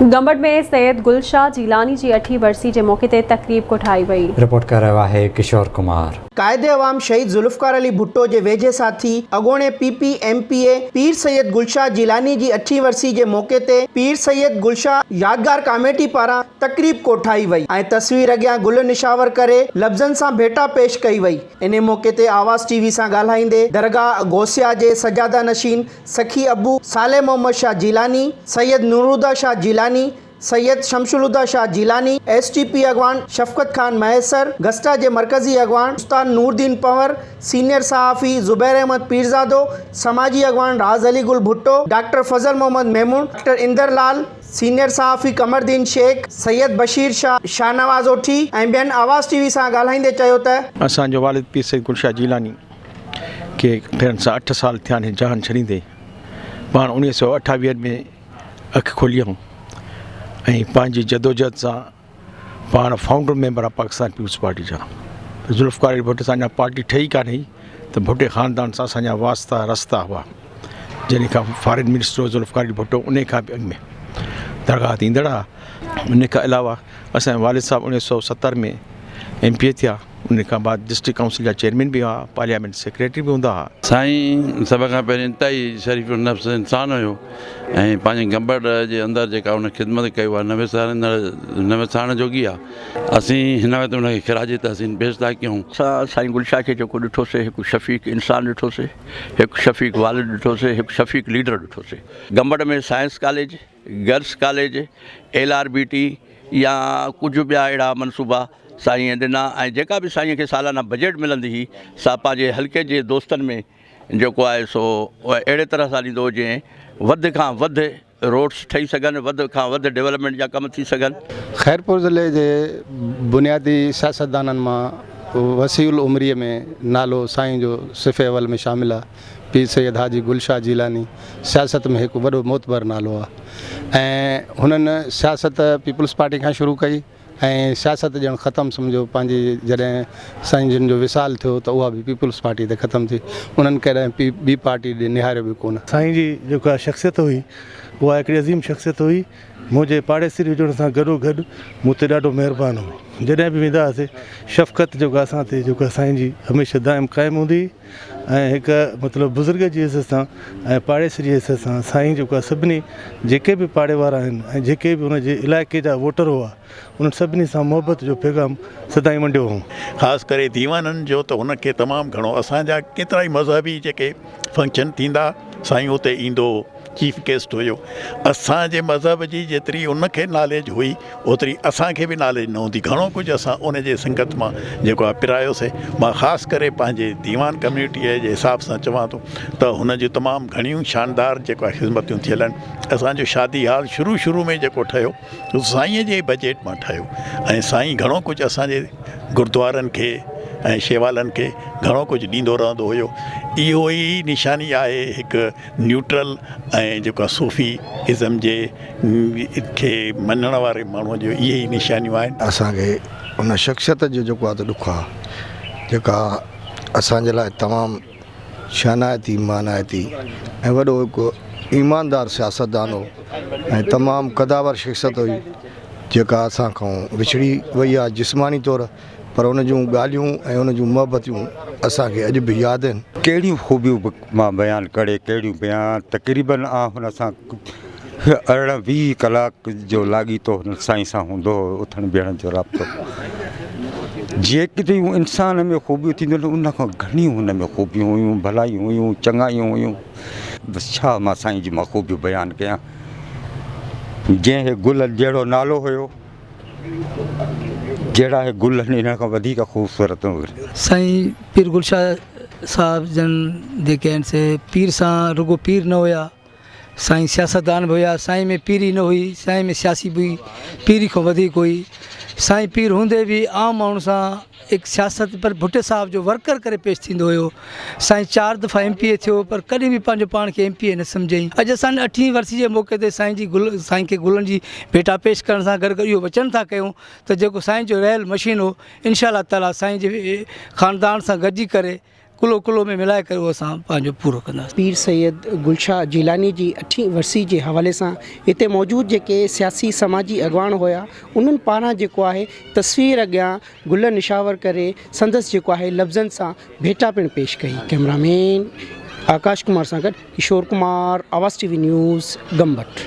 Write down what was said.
गंबड़ में सैयद गुलशाह जीलानी जी 8वीं वरसी के मौके ते तकरीब कोठाई वई। रिपोर्ट कर रहा है किशोर कुमार। कायदे अवाम शहीद जुल्फकार अली भुट्टो के वेझे साथी अगोणे PPMPA पीर सैयद गुलशाह जीलानी जी 8वीं वरसी के मौके ते पीर सैयद गुलशाह यादगार कमेटी पारा तकरीब कोठाई वई ऐं तस्वीर अॻियां गुल निशावर करे लफ्ज़न से भेटा पेश कई वई। इन मौके ते आवाज़ TV से ॻाल्हाईंदे दरगाह गौसिया के सजादा नशीन सखी अबू साले मोहम्मद शाह जीलानी, सैयद नूरुद्दीन शाह जीलानी, सैयद शमशुलुद्दीन शाह जीलानी, STP अगवान शफकत खान मैसर, गस्टा के मरकजी अगवान उस्ताद नूरदीन पंवर, सीनियर सहाफ़ी ज़ुबैर अहमद पीरजादो, समाजी अगवान राज अली गुल भुट्टो, डॉक्टर फजल मोहम्मद मेमून, डॉक्टर इंदर लाल, सीनियर सहाफ़ी कमरदीन शेख, सैयद बशीर शाह, शाहनवाज ओठी ऐं ॿियनि आवाज़ TV से ॻाल्हाईंदे चयो त असांजो वालिद पीर सैयद गुलशाह जीलानी के फेरनि सां 8 साल थिया आहिनि जहान छॾींदे पाण 1928 में अखि खोलियूं ऐं पंहिंजी जदोजहद सां पाण फाउंडर मेंबर आहे पाकिस्तान पीपुल्स पार्टी जा। जुल्फकार अली भुट्टो असांजा पार्टी ठही कान हुई त भुट्टे ख़ानदान सां असांजा वास्ता रस्ता हुआ। जॾहिं खां फॉरेन मिनिस्टर हो जुल्फकार अली भुट्टो उन खां बि अॻु में दरगाह ते ईंदड़ आहे। उन खां अलावा असांजे वालिद साहब 1970 में MPA थिया। उन खां बाद डिस्ट्रिक्ट काउंसिल जा चेयरमैन भी हुआ, पार्लियामेंट सेक्रेटरी भी हूंदा हुआ। साईं सभ खां पहिरीं इंतहाई शरीफ़ नफ़्स इंसान हुयो ऐं पंहिंजे गंबड़ जे अंदरि जेका उन ख़िदमत कई आहे न विसारण जोगी आहे। असीं हिन वक़्त उनखे ख़िराज तहसीन पेश था कयूं। साईं गुलशाह खे जेको ॾिठोसीं हिकु शफ़ीक़ इंसान ॾिठोसीं, हिकु शफ़ीक़ वालिद ॾिठोसीं, हिकु शफ़ीक़ लीडर ॾिठोसीं। गंबड़ में science college, girls college, LRBT या कुझु ॿिया अहिड़ा मनसूबा साईं ॾिना ऐं जेका बि साईं खे सालाना बजट मिलंदी हुई सा पंहिंजे हल्के जे दोस्तनि में जेको आहे सो अहिड़े तरह सां ॾींदो जंहिं वधि खां वधि रोड्स ठही सघनि, वधि खां वधि डेवलपमेंट जा कम थी सघनि। खैरपुर ज़िले जे बुनियादी सियासतदाननि मां वसीउल उमरीअ में नालो साईं जो सिफ़े अवल में शामिल आहे। पीर सैयद हाजी गुलशाह जीलानी सियासत में हिकु वॾो मोतबर नालो आहे ऐं हुननि सियासत पीपुल्स पार्टी खां शुरू कई ऐं सियासत ॼण ख़तमु सम्झो पंहिंजी जॾहिं साईं जिन जो विसाल थियो त उहा बि पीपुल्स पार्टी ते ख़तमु थी। उन्हनि कॾहिं ॿी पार्टी ॾे निहारियो बि कोन। साईं जी जेका शख़्सियत हुई उहा हिकिड़ी अज़ीम शख़्सियत हुई। मुंहिंजे पाड़ेसिरी हुजण सां गॾोगॾु मूं ते ॾाढो महिरबानी हो। जॾहिं बि वेंदा हुआसीं शफ़क़त जेका असां ते जेका साईं जी हमेशह दाइम क़ाइमु हूंदी ऐं हिकु मतिलबु बुज़ुर्ग जी हिसाब सां ऐं पाड़ेसिरी हिसाब सां साईं जेका सभिनी जेके बि पाड़े वारा आहिनि ऐं जेके बि हुनजे इलाइक़े जा वोटर हुआ उन्हनि सभिनी सां मोहबत जो पैगाम सदाईं वंडियो हो। ख़ासि करे दीवाननि जो त हुनखे तमामु घणो असांजा केतिरा ई मज़हबी जेके फंक्शन थींदा साईं उते ईंदो, चीफ गेस्ट हुयो। असांजे मज़हब जी जेतिरी उनखे नॉलेज हुई ओतिरी असांखे बि नॉलेज न हूंदी। घणो कुझु असां उन जे संगत मां जेको आहे पिरायोसीं। मां ख़ासि करे पंहिंजे दीवान कम्यूनिटीअ जे हिसाब सां चवां थो त हुन जूं तमामु घणियूं शानदार जेको आहे ख़िदमतियूं थियल आहिनि। असांजो शादी हाल शुरू में जेको ठहियो साईंअ जे बजट मां ठहियो ऐं साईं घणो कुझु असांजे गुरुद्वारनि खे ऐं शेवालनि खे घणो कुझु ॾींदो रहंदो हुयो। इहो ई निशानी आहे हिकु न्यूट्रल ऐं जेको आहे सूफ़ी इज़म जे खे मञण वारे माण्हूअ जो इहे ई निशानियूं आहिनि। असांखे उन शख़्सियत जो जेको आहे त ॾुख आहे जेका असांजे लाइ तमामु शानाइती मानाइती ऐं वॾो हिकु ईमानदार सियासतदान हो ऐं तमामु क़दावर शख़्सियत हुई जेका असां खां विछड़ी वई आहे जिस्मानी तौरु, पर उन जूं ॻाल्हियूं ऐं उन जूं मोहबतियूं असांखे अॼु बि यादि आहिनि। कहिड़ियूं ख़ूबियूं मां बयानु करे कहिड़ियूं बयान तक़रीबन हुन सां 18-20 कलाक जो लाॻीतो हुन साईं सां हूंदो हो। उथण बीहण जो राब्तो जेकियूं इंसान में ख़ूबियूं थींदियूं उन खां घणियूं हुन में ख़ूबियूं हुयूं, भलायूं हुयूं, चङायूं हुयूं। बसि छा मां साईं जी मां ख़ूबियूं बयानु कयां। जंहिं गुल जहिड़ो नालो हुयो जहिड़ा हे गुल हिन खां वधीक ख़ूबसूरत साईं पीर गुलशाह साहब जन जेके आहिनि से पीर सां रुगो पीर न हुया, साईं सियासतदान बि हुया। साईं में पीरी न हुई, साईं में सियासी बि पीरी खां वधीक हुई। साईं पीर हूंदे बि आम माण्हू सां हिकु सियासत पर भुट्टे साहब जो वर्कर करे पेश थींदो हुयो। साईं 4 दफ़ा MPA थियो पर कॾहिं बि पंहिंजो पाण खे MPA न सम्झई। अॼु असां 8वीं वरसी जे मौक़े ते साईं खे गुलनि जी भेटा पेश करण सां गॾु इहो वचन था कयूं त जेको साईं जो रहियल मशीन हो इंशाअल्लाह ताला साईं जे ख़ानदान सां गॾिजी करे कुलो कुलो में मिलाए करे उहो असां पंहिंजो पूरो कंदासीं। पीर सैयद गुलशाह जिलानी जी 8वीं वरसी जे हवाले सां हिते मौजूदु जेके सियासी समाजी अॻवान हुया उन्हनि पारां जेको आहे तस्वीर अॻियां गुल निशावर करे संदसि जेको आहे लफ़्ज़नि सां भेटा पिणु पेश कई। कैमरामैन आकाश कुमार सां गॾु किशोर कुमार, आवाज़ TV न्यूज़, गंबट।